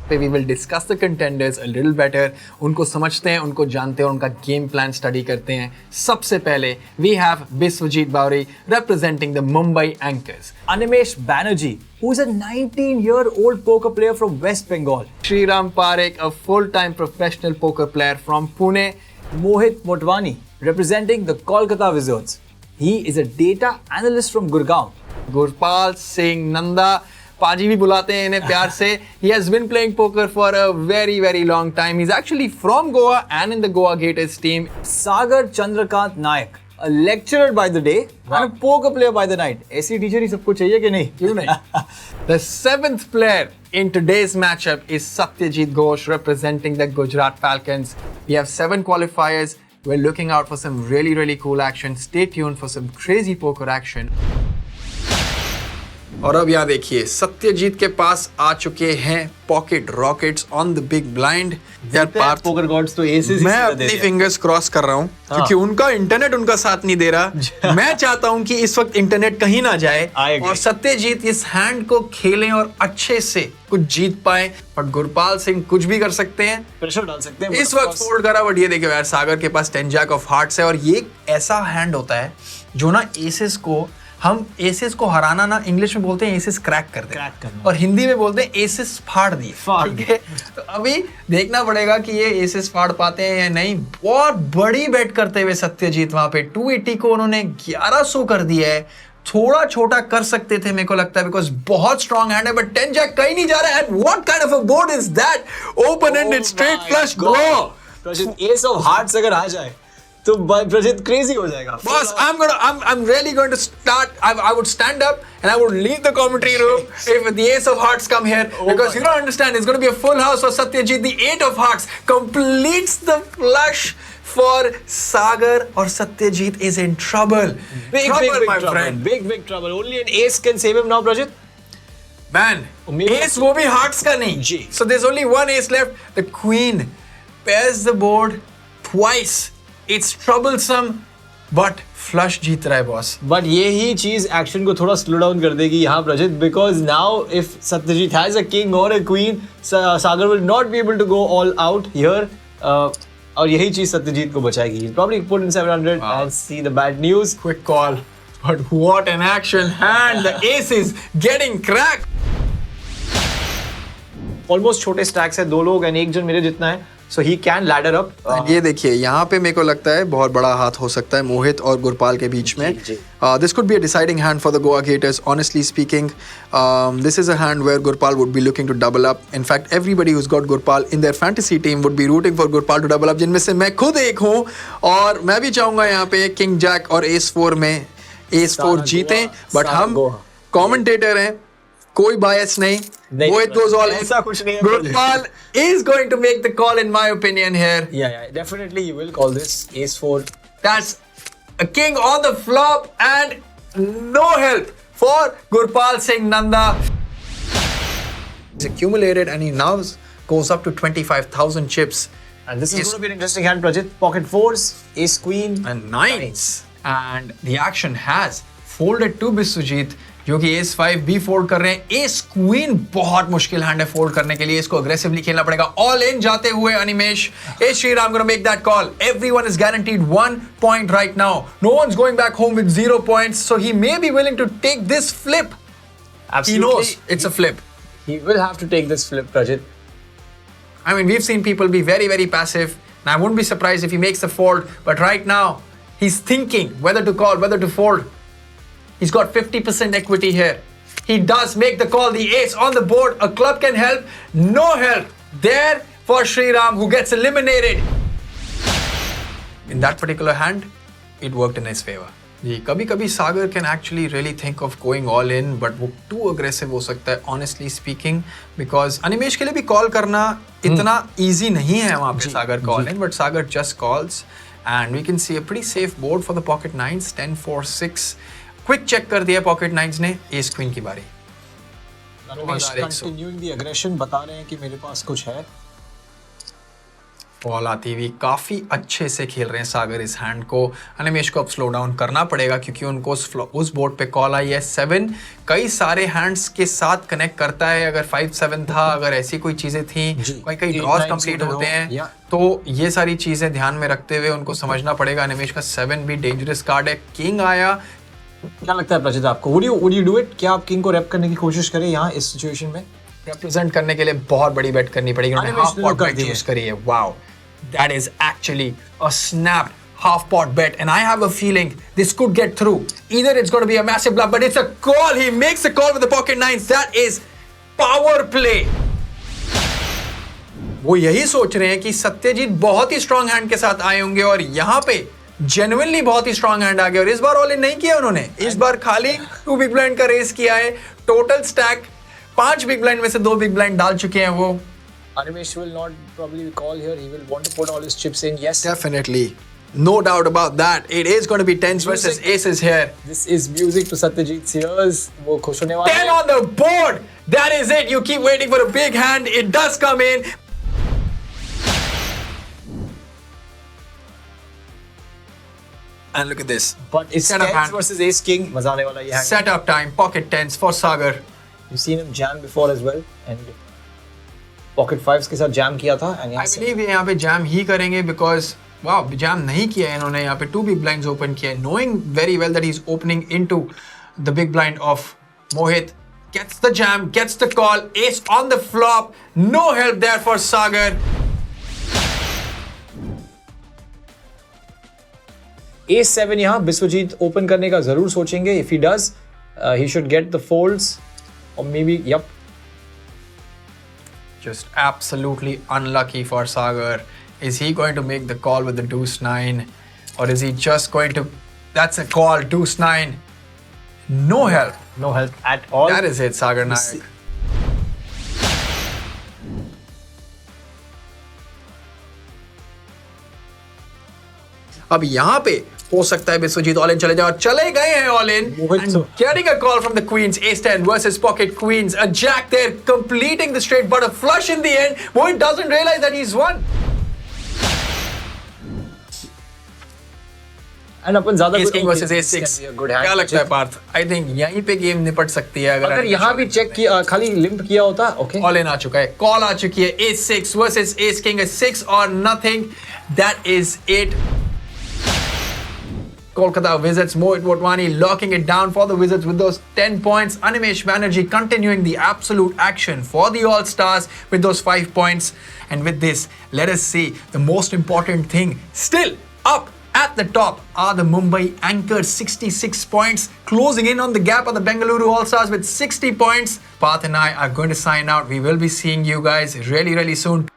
पे we will discuss the contenders a little better, उनको समझते हैं, उनको जानते हैं, उनका गेम प्लान स्टडी करते हैं। सबसे पहले we have Biswajit Bauri representing the Mumbai Anchors. Animesh Banerjee, who's a 19-year-old poker player from West Bengal. Sriram Parekh, a full-time professional poker player from Pune. Mohit Motwani, representing the Kolkata Wizards. He is a data analyst from Gurgaon. Gurpal Singh Nanda, पाजी भी बुलाते हैं इन्हें प्यार से. He has been playing poker for a very very long time. He's actually from Goa and in the Goa Gators team. Sagar Chandrakant Nayak, a lecturer by the day and a poker player by the night. ऐसी teacher ही सबको चाहिए कि नहीं? क्यों नहीं? The seventh player in today's matchup is Satyajit Ghosh representing the Gujarat Falcons. We have 7 qualifiers. We're looking out for some really cool action. Stay tuned for some crazy poker action. और अब यहाँ देखिए, सत्यजीत के पास आ चुके हैं pocket rockets on the big blind. यार Partha, poker God's तो assess मैं अपनी फिंगर्स क्रॉस कर रहा हूँ क्योंकि उनका इंटरनेट उनका साथ नहीं दे रहा. मैं चाहता हूँ कि इस वक्त इंटरनेट कहीं ना जाए और सत्यजीत इस हैंड को खेलें और अच्छे से कुछ जीत पाए. बट गुरपाल सिंह कुछ भी कर सकते हैं, प्रेशर डाल सकते हैं. इस वक्त फोल्ड करा. बट ये देखिए यार, सागर के पास 10 जैक ऑफ हार्ट्स है और ये ऐसा हैंड होता है जो ना एसेस को, हम एसेस को हराना ना इंग्लिश में बोलते हैं एसेस क्रैक कर दे, और हिंदी में बोलते हैं एसेस फाड़ दिए. ठीक है, तो अभी देखना पड़ेगा कि ये एसेस फाड़ पाते हैं या नहीं. बहुत बड़ी बेट करते हुए सत्यजीत वहां पे 280 को उन्होंने 1100 कर दिया है. थोड़ा छोटा कर सकते थे मेरे को लगता है, बिकॉज बहुत स्ट्रॉन्ग हैंड है. बट 10 जैक कहीं नहीं जा रहा है. And what kind of a board is that? Open ended straight flush draw. S of hearts अगर आ जाए तो प्रजित क्रेजी हो जाएगा. Boss, I'm really going to start. I would stand up and I would leave the commentary room if the ace of hearts come here, because you don't understand. It's going to be a full house for Satyajit. The 8 of hearts completes the flush for Sagar, or Satyajit is in trouble. Big trouble. Big trouble. Only an ace can save him now, Prajit. Man, ace वो भी hearts का नहीं. So there's only one ace left. The queen pairs the board twice. It's troublesome, but flush जीत रहा है boss. But यही चीज action को थोड़ा स्लो डाउन कर देगी यहाँ Prajit, because now if Satyajit has a king or a queen, Sagar will not be able to go all out here. और यही चीज सत्यजीत को बचाएगी. He'll probably put in 700 and see the bad news. Quick call, but what an action hand! The ace is getting cracked. Almost छोटे stacks है, 2 लोग and एक जन मेरे जितना है. So he can ladder up. ये देखिए, यहाँ पे मेरे को लगता है बहुत बड़ा हाथ हो सकता है मोहित और गुरपाल के बीच में. This could be a deciding hand for the Goa Gators. Honestly speaking, this is a hand where Gurpal would be looking to double up. In fact, everybody who's got Gurpal in their fantasy team would be rooting for Gurpal to double up, जिनमें से मैं खुद एक हूँ. और मैं भी चाहूँगा यहाँ पे King Jack और Ace 4 में Ace 4 जीतें. बट हम कॉमेंटेटर हैं, कोई बायस नहीं. Mohit goes all in. Gurpal is going to make the call in my opinion here. Yeah, definitely he will call this ace 4. That's a king on the flop and no help for Gurpal Singh Nanda. He's accumulated and he now goes up to 25,000 chips. And this is going to be an interesting hand, Prajit. Pocket 4s, ace queen and 9s. And the action has folded to Biswajit, जो कि S 5 भी fold कर रहे हैं. S queen बहुत मुश्किल hand है fold करने के लिए. इसको अग्रेसिवली खेलना पड़ेगा. ऑल इन जाते हुए Animesh. S Sriram gonna make that call. Everyone is guaranteed 1 point right now. No one is going back home with 0 points, so he may be willing to take this flip. He knows it's a flip. He will have to take this flip, Prajit. I mean, we've seen people be very very passive, and I wouldn't be surprised if he makes the fold, but right now he's thinking whether to call, whether to fold. He's got 50% equity here. He does make the call. The ace on the board. A club can help. No help there for Sriram, who gets eliminated. In that particular hand, it worked in his favor. कभी-कभी सागर can actually really think of going all in, but वो too aggressive हो सकता है, honestly speaking, because Animesh के लिए भी call करना इतना easy नहीं है वहाँ पे सागर call in, but Sagar just calls, and we can see a pretty safe board for the pocket 9s. 10 4 6. Quick check कर दिया पॉकेट 9s ने. एस क्वीन की बारी. कंटिन्यूइंग द एग्रेशन, बता रहे हैं कि मेरे पास कुछ है. बॉल आती हुई काफ़ी अच्छे से खेल रहे हैं सागर इस हैंड को। अनिमेश को अब स्लो डाउन करना पड़ेगा क्योंकि उनको उस बोर्ड पे कॉल आई है 7। कई सारे हैंड्स के साथ कनेक्ट करता है। अगर 5-7 था, अगर ऐसी कोई चीज़ें थी, कई ड्रॉज कंप्लीट होते हैं, तो ये सारी चीज़ें ध्यान में रखते हुए उनको समझना पड़ेगा। अनिमेश का 7 भी डेंजरस कार्ड है। किंग आया। क्या लगता है प्रजित आपको? Would you do it? क्या आप किंग को रैप करने की कोशिश करें यहाँ इस सिचुएशन में? रिप्रेजेंट करने के लिए बहुत बड़ी बेट करनी पड़ेगी। उन्होंने हाफ पॉट बेट चूज करी है। Wow, that is actually a snap half pot bet, and I have a feeling this could get through. Either it's going to be a massive bluff, but it's a call. He makes a call with the pocket nines. That is power play. वो यही सोच रहे हैं कि सत्यजीत बहुत ही strong hand के साथ आए होंगे और यहाँ पे जेन्युइनली बहुत ही स्ट्रॉन्ग हैंड आ गया और इस बार ऑल इन नहीं किया उन्होंने। इस बार खाली 2 बिग ब्लाइंड का रेस किया है। टोटल स्टैक 5 बिग ब्लाइंड में से 2 बिग ब्लाइंड डाल चुके हैं वो। Animesh will not probably call here. He will want to put all his chips in. Yes, definitely, no doubt about that. It is going to be tens versus aces here. This is music to Satyajit's ears. वो खुश होने वाला है। 10 on the board. That is it. You keep waiting for a big hand. It does come in. And look at this. But it's Setup tens hand. versus ace king. मजा आने वाला ये hand. Setup time. Pocket tens for Sagar. You've seen him jam before as well, and pocket fives के साथ jam किया था. And I believe ये यहाँ पे jam ही करेंगे because wow, jam नहीं किया है इन्होंने। यहाँ पे 2 big blinds open किया है, knowing very well that he's opening into the big blind of Mohit. Gets the jam, gets the call, ace on the flop. No help there for Sagar. Ace 7 यहाँ Biswajit open करने का जरूर सोचेंगे. If he does, he should get the folds, or maybe yep. Just absolutely unlucky for Sagar. Is he going to make the call with the deuce 9, or is he just going to? That's a call, deuce 9. No help. No help at all. That is it, Sagar Nayak. अब यहाँ पे हो सकता है Biswajit all in चले जाए और चले गए हैं all in and getting a call from the queens. Ace 10 versus pocket queens. A jack there completing the straight but a flush in the end. Mohit doesn't realize that he's won. And अपन ज्यादा Ace king versus ace 6. क्या लगता है Partha? I think यहीं पे game निपट सकती है अगर यहाँ भी चेक किया, खाली लिंप किया होता. Okay. ऑल इन आ चुका है, कॉल आ चुकी है. Ace 6 versus ace king, a 6 or nothing. That is it. Kolkata Wizards, Mohit Motwani locking it down for the Wizards with those 10 points. Animesh Banerjee continuing the absolute action for the All-Stars with those 5 points. And with this, let us see the most important thing. Still up at the top are the Mumbai Anchors, 66 points. Closing in on the gap of the Bengaluru All-Stars with 60 points. Parth and I are going to sign out. We will be seeing you guys really, really soon.